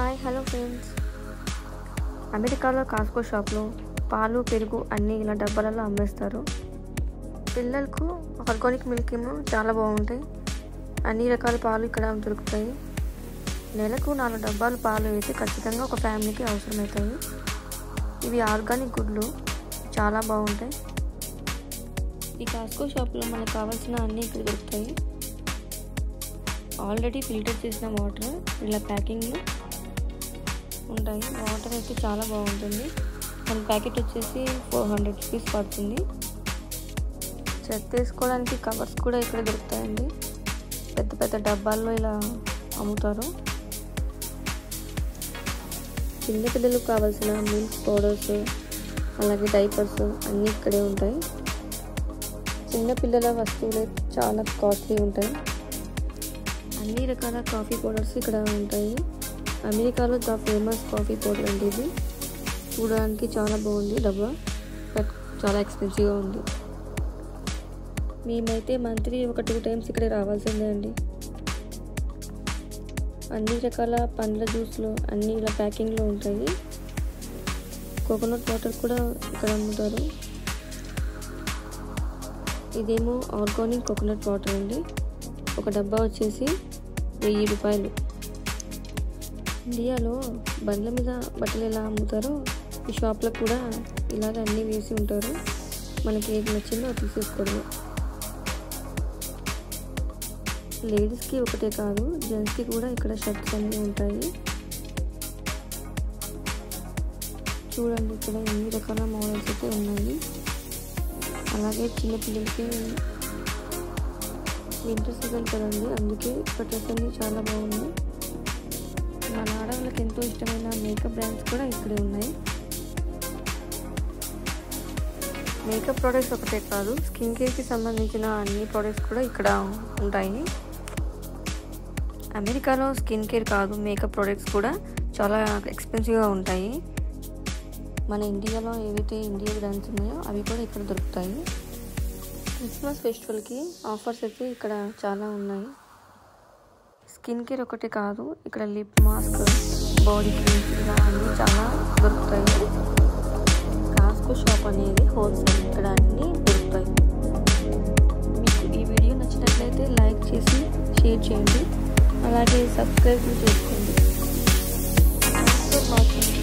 Hi hello friends, అమెరికాలో కాస్కో షాప్లో పాలు పెరుగు అన్నీ ఇలా డబ్బాలలో అమ్మేస్తారు. పిల్లలకు ఆర్గానిక్ మిల్క్ ఏమో చాలా బాగుంటాయి. అన్ని రకాల పాలు ఇక్కడ దొరుకుతాయి. నెలకు 4 డబ్బాలు పాలు అయితే ఖచ్చితంగా ఒక ఫ్యామిలీకి అవసరమవుతాయి. ఇవి ఆర్గానిక్ గుడ్లు, చాలా బాగుంటాయి. ఈ కాస్కో షాప్లో మనకు కావాల్సిన అన్నీ ఇక్కడ దొరుకుతాయి. ఆల్రెడీ ఫిల్టర్ చేసిన వాటర్ ఇలా ప్యాకింగ్లో ఉంటాయి. వాటర్ అయితే చాలా బాగుంటుంది. మన ప్యాకెట్ వచ్చేసి 400 రూపీస్ పడుతుంది. చెత్త వేసుకోవడానికి కవర్స్ కూడా ఇక్కడ దొరుకుతాయండి. పెద్ద పెద్ద డబ్బాల్లో ఇలా అమ్ముతారు. చిన్న పిల్లలకు కావాల్సిన మిల్క్ పౌడర్స్, అలాగే డైపర్స్ అన్నీ ఇక్కడే ఉంటాయి. చిన్న పిల్లల వస్తువులు చాలా కాస్ట్లీ ఉంటాయి. అన్ని రకాల కాఫీ పౌడర్స్ ఇక్కడ ఉంటాయి. అమెరికాలో ద ఫేమస్ కాఫీ పౌడర్ అండి ఇది. చూడడానికి చాలా బాగుంది డబ్బా, బట్ చాలా ఎక్స్పెన్సివ్గా ఉంది. మేమైతే మంత్లీ ఒక 2 టైమ్స్ ఇక్కడ రావాల్సిందే అండి. అన్ని రకాల పండ్ల జ్యూస్లు అన్నీ ఇలా ప్యాకింగ్లో ఉంటాయి. కోకోనట్ వాటర్ కూడా ఇక్కడ అమ్ముతారు. ఇదేమో ఆర్గానిక్ కోకోనట్ వాటర్ అండి. ఒక డబ్బా వచ్చేసి 1000 రూపాయలు. ఇండియాలో బండ్ల మీద బట్టలు ఎలా అమ్ముతారో ఈ షాప్లో కూడా ఇలాగ అన్నీ వేసి ఉంటారు. మనకి ఏది నచ్చిందో అది తీసేసుకోవడమే. లేడీస్కి ఒకటే కాదు, జెంట్స్కి కూడా ఇక్కడ షర్ట్స్ అన్నీ ఉంటాయి. చూడండి, ఇక్కడ ఎన్ని రకాల మోడల్స్ అయితే ఉన్నాయి. అలాగే చిన్నపిల్లలకి వింటర్ సీజన్ కదండి, అందుకే డ్రెస్ అన్నీ చాలా బాగున్నాయి. మన ఆడవాళ్ళకి ఎంతో ఇష్టమైన మేకప్ బ్రాండ్స్ కూడా ఇక్కడే ఉన్నాయి. మేకప్ ప్రోడక్ట్స్ ఒకటే కాదు, స్కిన్ కేర్కి సంబంధించిన అన్ని ప్రోడక్ట్స్ కూడా ఇక్కడ ఉంటాయి. అమెరికాలో స్కిన్ కేర్ కాదు, మేకప్ ప్రోడక్ట్స్ కూడా చాలా ఎక్స్పెన్సివ్గా ఉంటాయి. మన ఇండియాలో ఏవైతే ఇండియా బ్రాండ్స్ ఉన్నాయో అవి కూడా ఇక్కడ దొరుకుతాయి. క్రిస్మస్ ఫెస్టివల్కి ఆఫర్స్ అయితే ఇక్కడ చాలా ఉన్నాయి. స్కిన్ కేర్ ఒకటి కాదు, ఇక్కడ లిప్ మాస్క్, బాడీ క్రీమ్స్ ఇలా అన్నీ చాలా దొరుకుతాయి. కాస్కో షాప్ అనేది హోల్సేల్, ఇక్కడ అన్నీ దొరుకుతాయి. మీకు ఈ వీడియో నచ్చినట్లయితే లైక్ చేసి షేర్ చేయండి, అలాగే సబ్స్క్రైబ్ చేసుకోండి. Thanks for watching.